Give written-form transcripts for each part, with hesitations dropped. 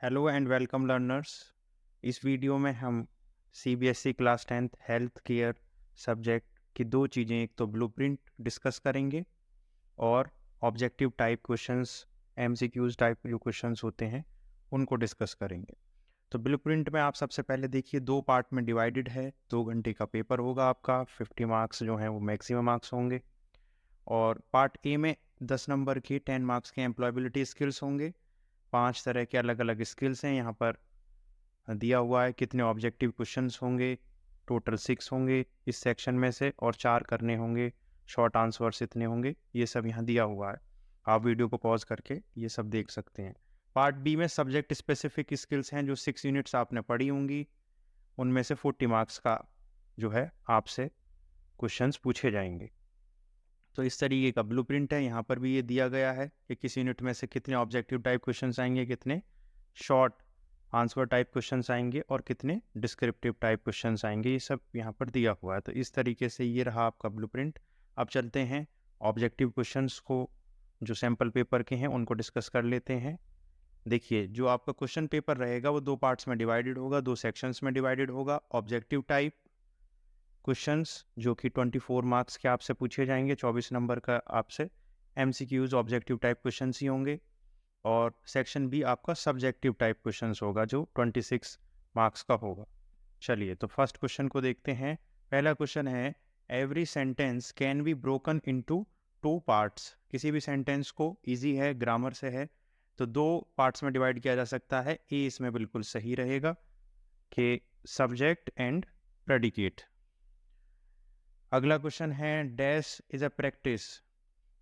Hello and welcome learners. इस video में हम CBSE class 10th health care subject की दो चीज़ें, एक तो ब्लूप्रिंट डिस्कस करेंगे और objective type questions, MCQs type जो क्वेश्चंस होते हैं उनको डिस्कस करेंगे। तो ब्लूप्रिंट में आप सबसे पहले देखिए, दो पार्ट में डिवाइडेड है। 2 घंटे का पेपर होगा आपका, 50 मार्क्स जो हैं वो मैक्सिमम मार्क्स होंगे। और पार्ट ए में 10 नंबर के 10 मार्क्स के एम्प्लॉयबिलिटी स्किल्स होंगे। 5 तरह के अलग अलग स्किल्स हैं यहाँ पर दिया हुआ है। कितने ऑब्जेक्टिव क्वेश्चंस होंगे, टोटल 6 होंगे इस सेक्शन में से, और 4 करने होंगे। शॉर्ट आंसर्स इतने होंगे, ये सब यहाँ दिया हुआ है। आप वीडियो को पॉज करके ये सब देख सकते हैं। पार्ट बी में सब्जेक्ट स्पेसिफिक स्किल्स हैं, जो 6 यूनिट्स आपने पढ़ी होंगी, उनमें से 40 मार्क्स का जो है आपसे क्वेश्चंस पूछे जाएंगे। तो इस तरीके का ब्लूप्रिंट है। यहाँ पर भी ये दिया गया है कि किस यूनिट में से कितने ऑब्जेक्टिव टाइप क्वेश्चंस आएंगे, कितने शॉर्ट आंसर टाइप क्वेश्चंस आएंगे और कितने डिस्क्रिप्टिव टाइप क्वेश्चंस आएंगे। ये सब यहाँ पर दिया हुआ है। तो इस तरीके से ये रहा आपका ब्लूप्रिंट। अब चलते हैं ऑब्जेक्टिव क्वेश्चंस को, जो सैम्पल पेपर के हैं उनको डिस्कस कर लेते हैं। देखिए, जो आपका क्वेश्चन पेपर रहेगा वो 2 पार्ट्स में डिवाइडेड होगा, 2 सेक्शंस में डिवाइडेड होगा। ऑब्जेक्टिव टाइप क्वेश्चंस जो कि 24 मार्क्स के आपसे पूछे जाएंगे, 24 नंबर का आपसे एमसीक्यूज ऑब्जेक्टिव टाइप क्वेश्चंस ही होंगे। और सेक्शन बी आपका सब्जेक्टिव टाइप क्वेश्चंस होगा, जो 26 मार्क्स का होगा। चलिए, तो फर्स्ट क्वेश्चन को देखते हैं। पहला क्वेश्चन है, every sentence can be broken into 2 parts. किसी भी सेंटेंस को, इजी है, ग्रामर से है, तो 2 पार्ट्स में डिवाइड किया जा सकता है। ए इसमें बिल्कुल सही रहेगा कि सब्जेक्ट एंड प्रेडिकेट। अगला क्वेश्चन है, डैश इज अ प्रैक्टिस।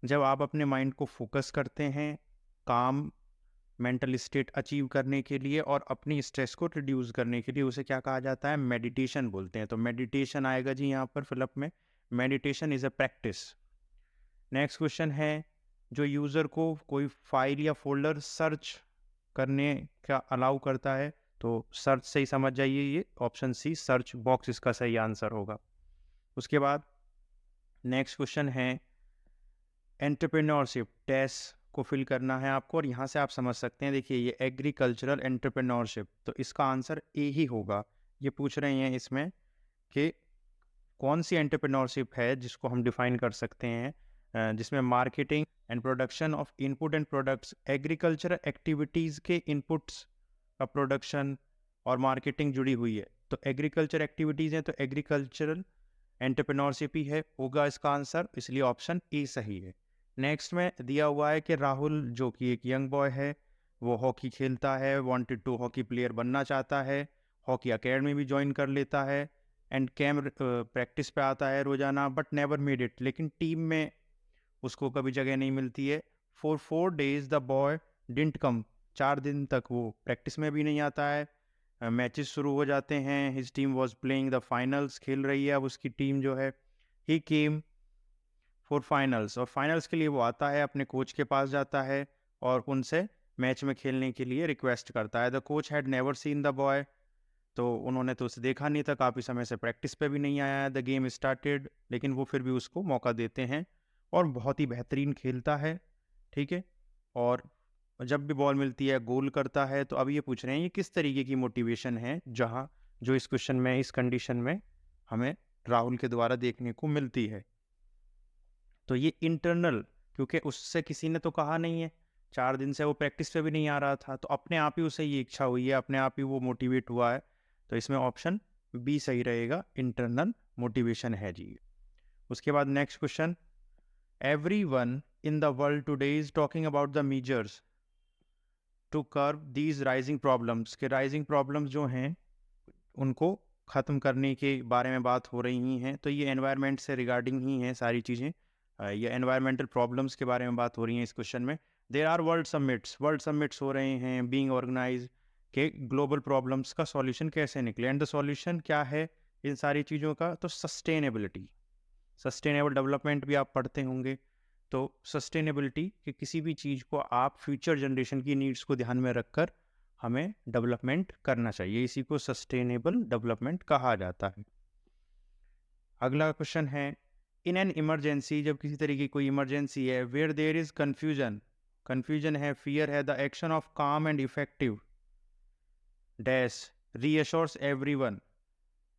जब आप अपने माइंड को फोकस करते हैं काम मेंटल स्टेट अचीव करने के लिए और अपनी स्ट्रेस को रिड्यूस करने के लिए, उसे क्या कहा जाता है? मेडिटेशन बोलते हैं। तो मेडिटेशन आएगा जी यहाँ पर फिलअप में। Meditation is a practice. Next question है, जो यूज़र को कोई फाइल या फोल्डर सर्च करने का अलाउ करता है, तो सर्च से ही समझ जाइए, ये ऑप्शन सी सर्च बॉक्स इसका सही आंसर होगा। उसके बाद नेक्स्ट क्वेश्चन है, एंटरप्रेन्योरशिप डैश को फिल करना है आपको, और यहाँ से आप समझ सकते हैं। देखिए, ये एग्रीकल्चरल एंटरप्रेन्योरशिप, तो इसका आंसर ए ही होगा। ये पूछ रहे हैं इसमें कि कौन सी एंटरप्रेन्योरशिप है जिसको हम डिफाइन कर सकते हैं, जिसमें marketing and production of input and products, agricultural activities के इनपुट्स का प्रोडक्शन और मार्केटिंग जुड़ी हुई है। तो एग्रीकल्चर एक्टिविटीज़ हैं, तो एग्रीकल्चरल एंटरप्रेन्योरशिप ही है, होगा इसका आंसर, इसलिए ऑप्शन ए सही है। नेक्स्ट में दिया हुआ है कि राहुल, जो कि एक यंग बॉय है, वो हॉकी खेलता है, वांटेड टू हॉकी प्लेयर बनना चाहता है, हॉकी एकेडमी भी ज्वाइन कर लेता है, एंड कैम प्रैक्टिस पे आता है रोजाना, बट नेवर मेड इट। लेकिन टीम में उसको कभी जगह नहीं मिलती है। For 4 days the boy didn't come. 4 दिन तक वो प्रैक्टिस में भी नहीं आता है। मैचेस शुरू हो जाते हैं, his team was playing the finals, खेल रही है अब उसकी टीम जो है। ही केम फॉर फाइनल्स, और फाइनल्स के लिए वो आता है, अपने कोच के पास जाता है और उनसे मैच में खेलने के लिए रिक्वेस्ट करता है। The coach had never seen the boy, तो उन्होंने तो उसे देखा नहीं था, काफ़ी समय से प्रैक्टिस पे भी नहीं आया है। द गेम स्टार्टेड, लेकिन वो फिर भी उसको मौका देते हैं और बहुत ही बेहतरीन खेलता है, ठीक है। और जब भी बॉल मिलती है गोल करता है। तो अब ये पूछ रहे हैं, ये किस तरीके की मोटिवेशन है जहाँ, जो इस क्वेश्चन में, इस कंडीशन में हमें राहुल के द्वारा देखने को मिलती है। तो ये इंटरनल, क्योंकि उससे किसी ने तो कहा नहीं है, 4 दिन से वो प्रैक्टिस पे भी नहीं आ रहा था, तो अपने आप ही उसे ये इच्छा हुई है, अपने आप ही वो मोटिवेट हुआ है। तो इसमें ऑप्शन बी सही रहेगा, इंटरनल मोटिवेशन है जी। उसके बाद next question, everyone in the world today is talking about the measures to curb these rising problems. के राइजिंग प्रॉब्लम्स जो हैं उनको ख़त्म करने के बारे में बात हो रही हैं। तो ये एनवायरनमेंट से रिगार्डिंग ही हैं सारी चीज़ें। ये एनवायरमेंटल प्रॉब्लम्स के बारे में बात हो रही है इस क्वेश्चन में। देयर आर वर्ल्ड समिट्स हो रहे हैं बीइंग ऑर्गेनाइज, के ग्लोबल प्रॉब्लम्स का सॉल्यूशन कैसे निकले। एंड द सॉल्यूशन क्या है इन सारी चीज़ों का? तो सस्टेनेबिलिटी, सस्टेनेबल डेवलपमेंट भी आप पढ़ते होंगे। तो सस्टेनेबिलिटी कि किसी भी चीज़ को आप फ्यूचर जनरेशन की नीड्स को ध्यान में रखकर हमें डेवलपमेंट करना चाहिए, इसी को सस्टेनेबल डेवलपमेंट कहा जाता है। अगला क्वेश्चन है, इन एन इमरजेंसी, जब किसी तरीके की कोई इमरजेंसी है, where there is confusion, confusion है, फियर है, the action of calm and effective dash reassures everyone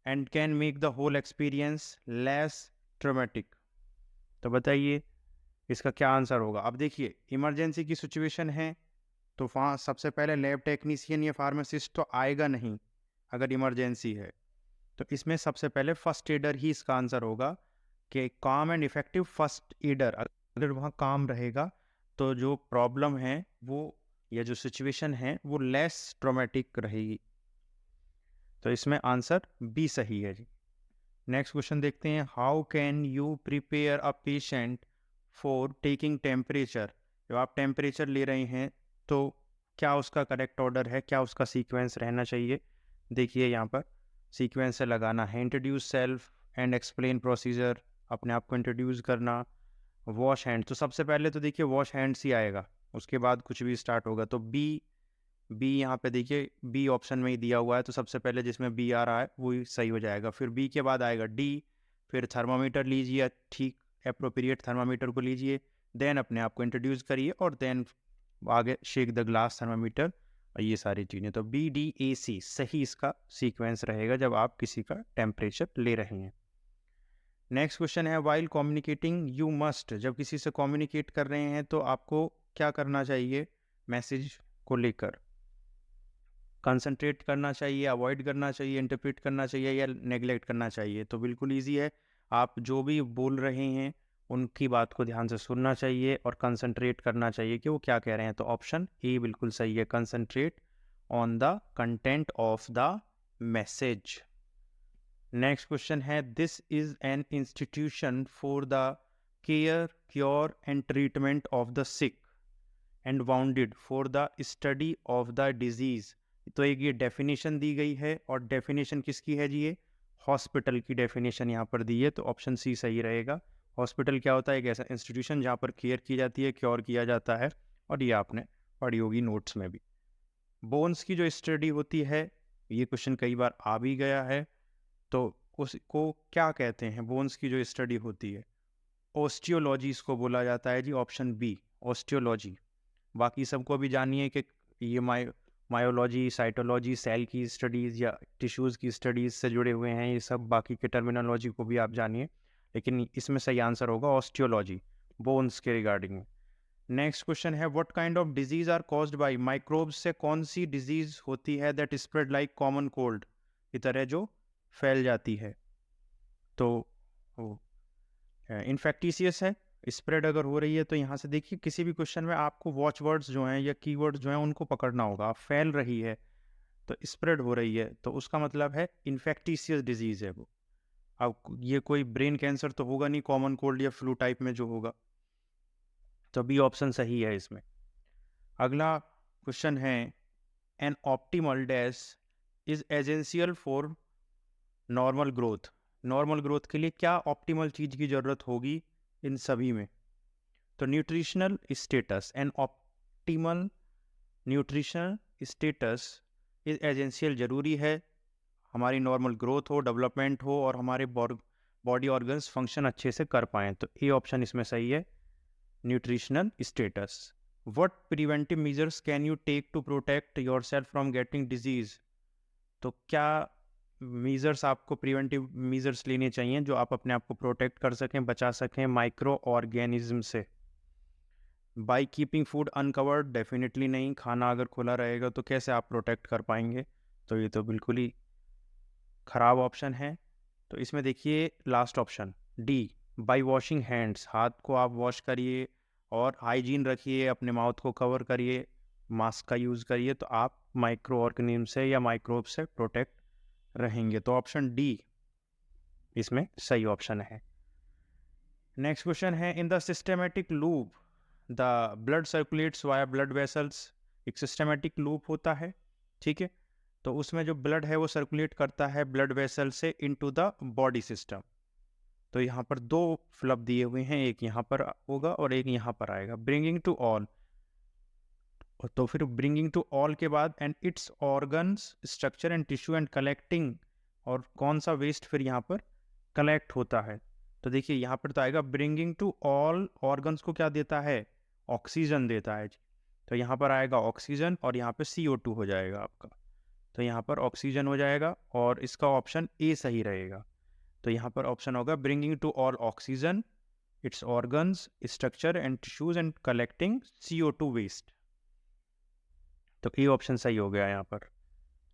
and can make the whole experience less traumatic. तो बताइए इसका क्या आंसर होगा। अब देखिए इमरजेंसी की सिचुएशन है तो वहाँ सबसे पहले लैब टेक्नीशियन या फार्मासिस्ट तो आएगा नहीं अगर इमरजेंसी है। तो इसमें सबसे पहले फर्स्ट एडर ही इसका आंसर होगा कि काम एंड इफेक्टिव फर्स्ट एडर अगर वहाँ काम रहेगा तो जो प्रॉब्लम है वो या जो सिचुएशन है वो लेस ट्रॉमेटिक रहेगी। तो इसमें आंसर बी सही है जी। नेक्स्ट क्वेश्चन देखते हैं, how can you prepare a patient for taking temperature. जब आप टेम्परेचर ले रहे हैं तो क्या उसका करेक्ट ऑर्डर है, क्या उसका सीक्वेंस रहना चाहिए। देखिए यहाँ पर सीक्वेंस से लगाना है, introduce self and explain procedure, अपने आप को इंट्रोड्यूस करना, वॉश हैंड। तो सबसे पहले तो देखिए वॉश हैंड्स ही आएगा, उसके बाद कुछ भी स्टार्ट होगा। तो बी यहाँ पे देखिए बी ऑप्शन में ही दिया हुआ है तो सबसे पहले जिसमें बी आ रहा है वही सही हो जाएगा। फिर बी के बाद आएगा डी, फिर थर्मामीटर लीजिए, ठीक अप्रोप्रिएट थर्मामीटर को लीजिए, देन अपने आप को इंट्रोड्यूस करिए और देन आगे शेक द ग्लास थर्मामीटर और ये सारी चीज़ें। तो बी डी ए सी सही इसका सीक्वेंस रहेगा जब आप किसी का टेम्परेचर ले रहे हैं। नेक्स्ट क्वेश्चन है, वाइल कम्युनिकेटिंग यू मस्ट। जब किसी से कम्युनिकेट कर रहे हैं तो आपको क्या करना चाहिए, मैसेज को लेकर कंसंट्रेट करना चाहिए, अवॉइड करना चाहिए, इंटरप्रेट करना चाहिए या नेग्लेक्ट करना चाहिए। तो बिल्कुल ईजी है, आप जो भी बोल रहे हैं उनकी बात को ध्यान से सुनना चाहिए और कंसंट्रेट करना चाहिए कि वो क्या कह रहे हैं। तो ऑप्शन ए बिल्कुल सही है, concentrate on the content of the message. Next question है, this is an institution for the care cure and treatment of the sick and wounded for the study of the disease. तो एक ये definition दी गई है और definition किसकी है जी, ये हॉस्पिटल की डेफिनेशन यहाँ पर दी है। तो ऑप्शन सी सही रहेगा। हॉस्पिटल क्या होता है, एक ऐसा इंस्टीट्यूशन जहाँ पर केयर की जाती है, क्योर किया जाता है, और ये आपने पढ़ी होगी नोट्स में भी। बोन्स की जो स्टडी होती है, ये क्वेश्चन कई बार आ भी गया है, तो उसको क्या कहते हैं, बोन्स की जो स्टडी होती है, ऑस्टियोलॉजी इसको बोला जाता है जी, ऑप्शन बी ऑस्टियोलॉजी। बाकी सबको भी जानिए कि ये मायोलॉजी, साइटोलॉजी, सेल की स्टडीज़ या टिश्यूज़ की स्टडीज़ से जुड़े हुए हैं, ये सब बाकी के टर्मिनोलॉजी को भी आप जानिए, लेकिन इसमें सही आंसर होगा ऑस्टियोलॉजी, बोन्स के रिगार्डिंग। नेक्स्ट क्वेश्चन है, what kind of disease are caused by microbes. से कौन सी डिजीज होती है that spread like common cold, की तरह जो फैल जाती है। तो इन्फेक्टिशियस है, स्प्रेड अगर हो रही है तो यहाँ से देखिए किसी भी क्वेश्चन में आपको वॉच वर्ड्स जो हैं या कीवर्ड्स जो हैं उनको पकड़ना होगा। फैल रही है तो स्प्रेड हो रही है, तो उसका मतलब है इन्फेक्टिशियस डिजीज है वो। अब ये कोई ब्रेन कैंसर तो होगा नहीं, कॉमन कोल्ड या फ्लू टाइप में जो होगा। तो बी ऑप्शन सही है इसमें। अगला क्वेश्चन है, an optimal dash is essential for normal growth. Normal growth के लिए क्या ऑप्टिमल चीज़ की ज़रूरत होगी इन सभी में। तो nutritional status, an optimal nutritional status is essential, ज़रूरी है हमारी नॉर्मल ग्रोथ हो, डेवलपमेंट हो और हमारे बॉडी ऑर्गन्स फंक्शन अच्छे से कर पाएँ। तो ए ऑप्शन इसमें सही है, nutritional status. What preventive measures can you take to protect yourself from getting disease. तो क्या मेजर्स आपको प्रिवेंटिव मेजर्स लेने चाहिए जो आप अपने आप को प्रोटेक्ट कर सकें, बचा सकें माइक्रो ऑर्गेनिज्म से। By keeping food uncovered, definitely नहीं, खाना अगर खुला रहेगा तो कैसे आप प्रोटेक्ट कर पाएंगे। तो ये तो बिल्कुल ही खराब ऑप्शन है। तो इसमें देखिए last option D, by washing hands, हाथ को आप वॉश करिए और हाइजीन रखिए, अपने माउथ को कवर करिए, मास्क का यूज़ करिए, तो आप माइक्रो ऑर्गेनिज्म से या माइक्रोब से प्रोटेक्ट रहेंगे। तो ऑप्शन डी इसमें सही ऑप्शन है। नेक्स्ट क्वेश्चन है, in the systematic loop the blood circulates via blood vessels. एक सिस्टेमेटिक लूप होता है, ठीक है, तो उसमें जो ब्लड है वो सर्कुलेट करता है ब्लड वेसल से इनटू द बॉडी सिस्टम। तो यहाँ पर दो फ्लब दिए हुए हैं, एक यहाँ पर होगा और एक यहाँ पर आएगा। ब्रिंगिंग टू ऑल, तो फिर ब्रिंगिंग टू ऑल के बाद and it's organs structure and tissue and collecting, और कौन सा वेस्ट फिर यहाँ पर कलेक्ट होता है। तो देखिए यहाँ पर तो आएगा ब्रिंगिंग टू ऑल ऑर्गन्स को क्या देता है, ऑक्सीजन देता है। तो यहाँ पर आएगा ऑक्सीजन और यहाँ पे CO2 हो जाएगा आपका। तो यहाँ पर ऑक्सीजन हो जाएगा और इसका ऑप्शन ए सही रहेगा। तो यहाँ पर ऑप्शन होगा bringing to all oxygen its organs structure and tissues and collecting CO2 waste. तो ए ऑप्शन सही हो गया यहाँ पर।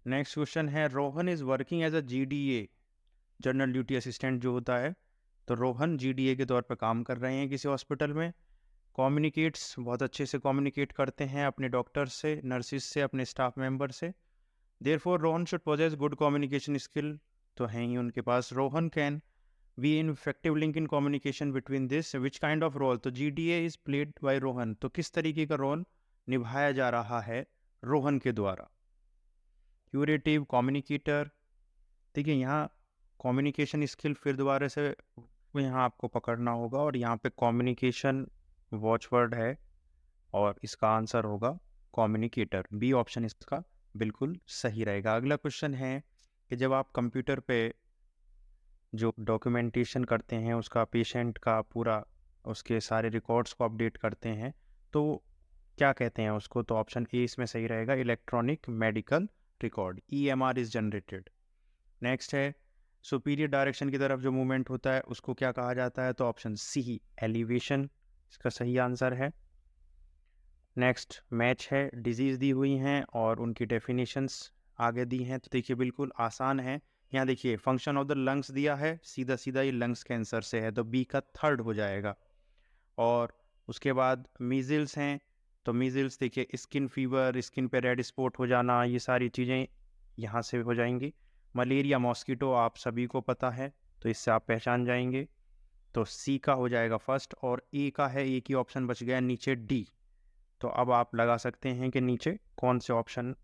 नेक्स्ट क्वेश्चन है Rohan is working as a GDA general duty assistant जो होता है, तो रोहन GDA के तौर पर काम कर रहे हैं किसी हॉस्पिटल में। कम्युनिकेट्स बहुत अच्छे से कम्युनिकेट करते हैं अपने डॉक्टर्स से, नर्सिस से, अपने स्टाफ मेंबर से। Therefore Rohan should possess good communication skill, तो हैं ही उनके पास। Rohan can be in effective link in communication between this which kind of role, तो GDA is played by Rohan, तो किस तरीके का रोल निभाया जा रहा है रोहन के द्वारा। क्यूरेटिव, कम्युनिकेटर, देखिए यहाँ कम्युनिकेशन स्किल फिर दोबारा से यहाँ आपको पकड़ना होगा और यहाँ पे कम्युनिकेशन वॉचवर्ड है और इसका आंसर होगा कम्युनिकेटर। बी ऑप्शन इसका बिल्कुल सही रहेगा। अगला क्वेश्चन है कि जब आप कंप्यूटर पे जो डॉक्यूमेंटेशन करते हैं उसका, पेशेंट का पूरा, उसके सारे रिकॉर्ड्स को अपडेट करते हैं, तो क्या कहते हैं उसको, तो ऑप्शन ए इसमें सही रहेगा, electronic medical record, EMR is generated. Next है सुपीरियर डायरेक्शन की तरफ जो मूवमेंट होता है उसको क्या कहा जाता है, तो ऑप्शन सी एलिवेशन इसका सही आंसर है। नेक्स्ट मैच है, डिजीज़ दी हुई हैं और उनकी डेफिनेशंस आगे दी हैं, तो देखिए बिल्कुल आसान है। यहाँ देखिए फंक्शन ऑफ द लंग्स दिया है, सीधा सीधा ये लंग्स कैंसर से है, तो बी का थर्ड हो जाएगा। और उसके बाद मीज़ल्स हैं, तो मीज़ल्स देखिए स्किन फीवर, स्किन पे रेड स्पॉट हो जाना, ये सारी चीज़ें यहाँ से हो जाएंगी। मलेरिया, मॉस्किटो आप सभी को पता है, तो इससे आप पहचान जाएंगे, तो सी का हो जाएगा फर्स्ट। और ए का है, एक ही ऑप्शन बच गया नीचे डी, तो अब आप लगा सकते हैं कि नीचे कौन से ऑप्शन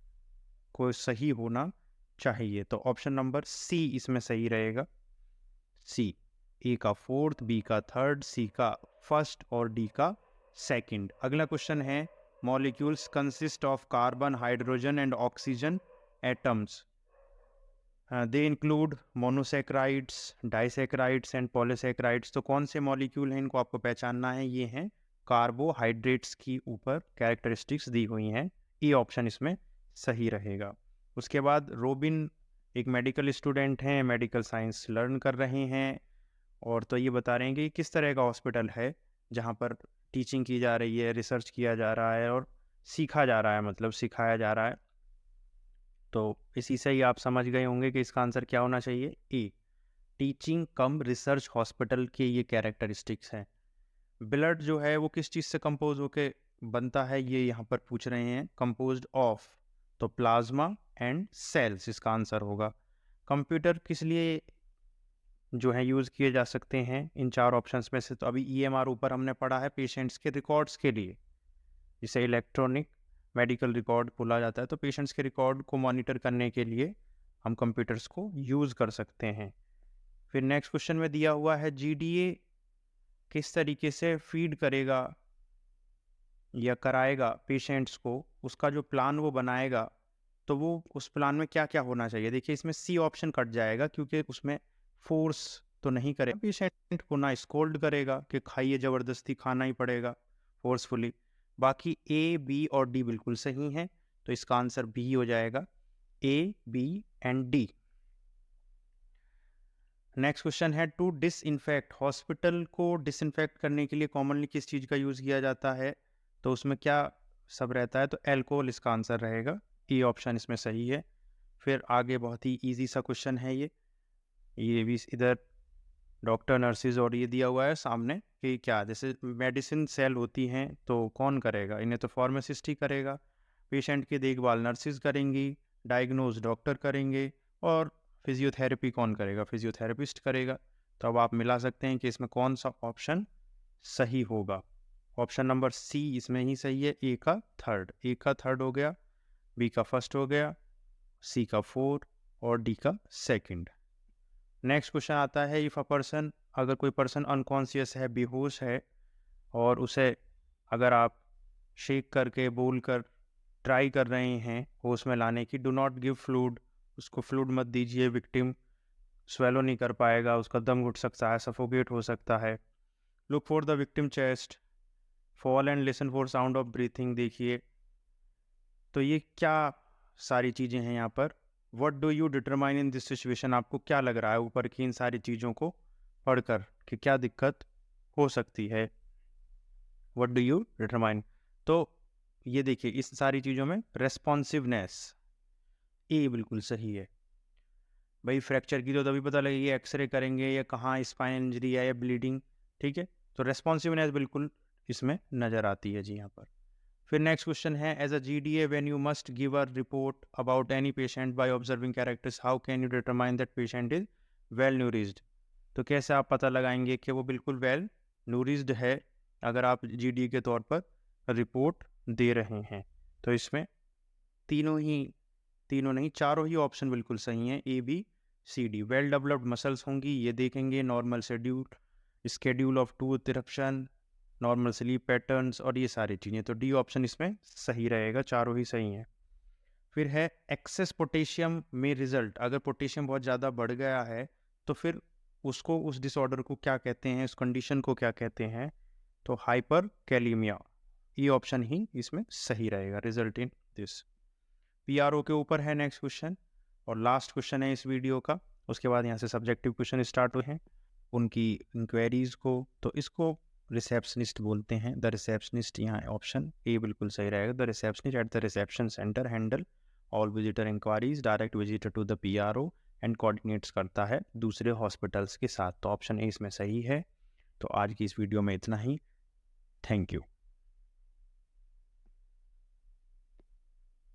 को सही होना चाहिए, तो ऑप्शन नंबर सी इसमें सही रहेगा। सी, ए का फोर्थ, बी का थर्ड, सी का फर्स्ट और डी का सेकंड। अगला क्वेश्चन है molecules consist of carbon, hydrogen and oxygen atoms, they include monosaccharides, disaccharides and polysaccharides, तो कौन से मॉलिक्यूल हैं इनको आपको पहचानना है। ये हैं कार्बोहाइड्रेट्स की ऊपर कैरेक्टरिस्टिक्स दी हुई हैं, ए ऑप्शन इसमें सही रहेगा। उसके बाद रोबिन एक मेडिकल स्टूडेंट हैं, मेडिकल साइंस लर्न कर रहे हैं, और तो ये बता रहे हैं कि किस तरह का हॉस्पिटल है जहाँ पर टीचिंग की जा रही है, रिसर्च किया जा रहा है और सीखा जा रहा है, मतलब सिखाया जा रहा है। तो इसी से ही आप समझ गए होंगे कि इसका आंसर क्या होना चाहिए, ए, टीचिंग कम रिसर्च हॉस्पिटल के ये कैरेक्टरिस्टिक्स हैं। ब्लड जो है वो किस चीज़ से कंपोज होके बनता है, ये यहाँ पर पूछ रहे हैं, कंपोज्ड ऑफ, तो प्लाज्मा एंड सेल्स इसका आंसर होगा। कंप्यूटर किस लिए जो है यूज़ किए जा सकते हैं इन चार ऑप्शंस में से, तो अभी EMR ऊपर हमने पढ़ा है पेशेंट्स के रिकॉर्ड्स के लिए, जिसे इलेक्ट्रॉनिक मेडिकल रिकॉर्ड बोला जाता है, तो पेशेंट्स के रिकॉर्ड को मॉनिटर करने के लिए हम कंप्यूटर्स को यूज़ कर सकते हैं। फिर नेक्स्ट क्वेश्चन में दिया हुआ है GDA किस तरीके से फीड करेगा या कराएगा पेशेंट्स को, उसका जो प्लान वो बनाएगा, तो वो उस प्लान में क्या क्या होना चाहिए। देखिए इसमें सी ऑप्शन कट जाएगा क्योंकि उसमें फोर्स तो नहीं करेगा पेशेंट को, ना स्कोल्ड करेगा कि खाइए, ज़बरदस्ती खाना ही पड़ेगा फोर्सफुली। बाकी ए, बी और डी बिल्कुल सही हैं, तो इसका आंसर बी हो जाएगा, A, B and D. Next question है टू डिसइंफेक्ट, हॉस्पिटल को डिसइंफेक्ट करने के लिए कॉमनली किस चीज़ का यूज़ किया जाता है, तो उसमें क्या सब रहता है, तो एल्कोहल इसका आंसर रहेगा, ए ऑप्शन इसमें सही है। फिर आगे बहुत ही इजी सा क्वेश्चन है ये भी इधर डॉक्टर, नर्सिस और ये दिया हुआ है सामने कि क्या, जैसे मेडिसिन सेल होती हैं तो कौन करेगा, इन्हें तो फार्मासिस्ट ही करेगा। पेशेंट की देखभाल नर्सिस करेंगी, डायग्नोज डॉक्टर करेंगे, और फिजियोथेरेपी कौन करेगा, फिजियोथेरेपिस्ट करेगा। तो अब आप मिला सकते हैं कि इसमें कौन सा ऑप्शन सही होगा। ऑप्शन नंबर सी इसमें ही सही है, ए का थर्ड हो गया, बी का फर्स्ट हो गया, सी का फोर्थ और डी का सेकंड। नेक्स्ट क्वेश्चन आता है इफ़ अ पर्सन, अगर कोई पर्सन अनकॉन्शियस है, बेहोश है, और उसे अगर आप शेक करके, बोल कर ट्राई कर रहे हैं होश में लाने की, डू नॉट गिव फ्लूड, उसको फ्लूड मत दीजिए, विक्टिम स्वेलो नहीं कर पाएगा, उसका दम घुट सकता है, सफोकेट हो सकता है। Look for the victim chest, fall and listen for sound of breathing. देखिए तो ये क्या सारी चीज़ें हैं यहाँ पर, what do you determine in this situation, आपको क्या लग रहा है ऊपर की इन सारी चीज़ों को पढ़कर कि क्या दिक्कत हो सकती है। व्हाट डू यू डिटरमाइन, तो ये देखिए इस सारी चीज़ों में रेस्पॉन्सिवनेस ए बिल्कुल सही है। भाई फ्रैक्चर की तो तभी पता लगेगी एक्सरे करेंगे या कहाँ स्पाइन इंजरी है या ब्लीडिंग, ठीक है। तो रेस्पॉन्सिवनेस बिल्कुल इसमें नज़र आती है जी यहाँ पर। फिर नेक्स्ट क्वेश्चन है, as a GDA when you must give a report about any patient by observing characters how can you determine that patient is well nourished, तो कैसे आप पता लगाएंगे कि वो बिल्कुल वेल न्यूरिज्ड है अगर आप GDA के तौर पर रिपोर्ट दे रहे हैं। तो इसमें तीनों नहीं चारों ही ऑप्शन बिल्कुल सही हैं, ABCD। वेल डेवलप्ड मसल्स होंगी, ये देखेंगे, normal schedule of tooth eruption, normal sleep patterns और ये सारी चीज़ें, तो डी ऑप्शन इसमें सही रहेगा, चारों ही सही हैं। फिर है एक्सेस पोटेशियम में रिजल्ट, अगर पोटेशियम बहुत ज़्यादा बढ़ गया है तो फिर उसको उस डिसऑर्डर को क्या कहते हैं, उस कंडीशन को क्या कहते हैं, तो हाइपर कैलीमिया, ये ऑप्शन ही इसमें सही रहेगा, रिजल्ट इन दिस। PRO के ऊपर है नेक्स्ट क्वेश्चन और लास्ट क्वेश्चन है इस वीडियो का, उसके बाद यहाँ से सब्जेक्टिव क्वेश्चन स्टार्ट हुए हैं उनकी इंक्वायरीज को, तो इसको रिसेप्शनिस्ट बोलते हैं, द रिसेप्शनिस्ट, यहाँ ऑप्शन ए बिल्कुल सही रहेगा। The receptionist at the reception centre handle all visitor enquiries, direct visitor to the PRO and coordinates करता है दूसरे हॉस्पिटल्स के साथ, तो ऑप्शन ए इसमें सही है। तो आज की इस वीडियो में इतना ही, थैंक यू।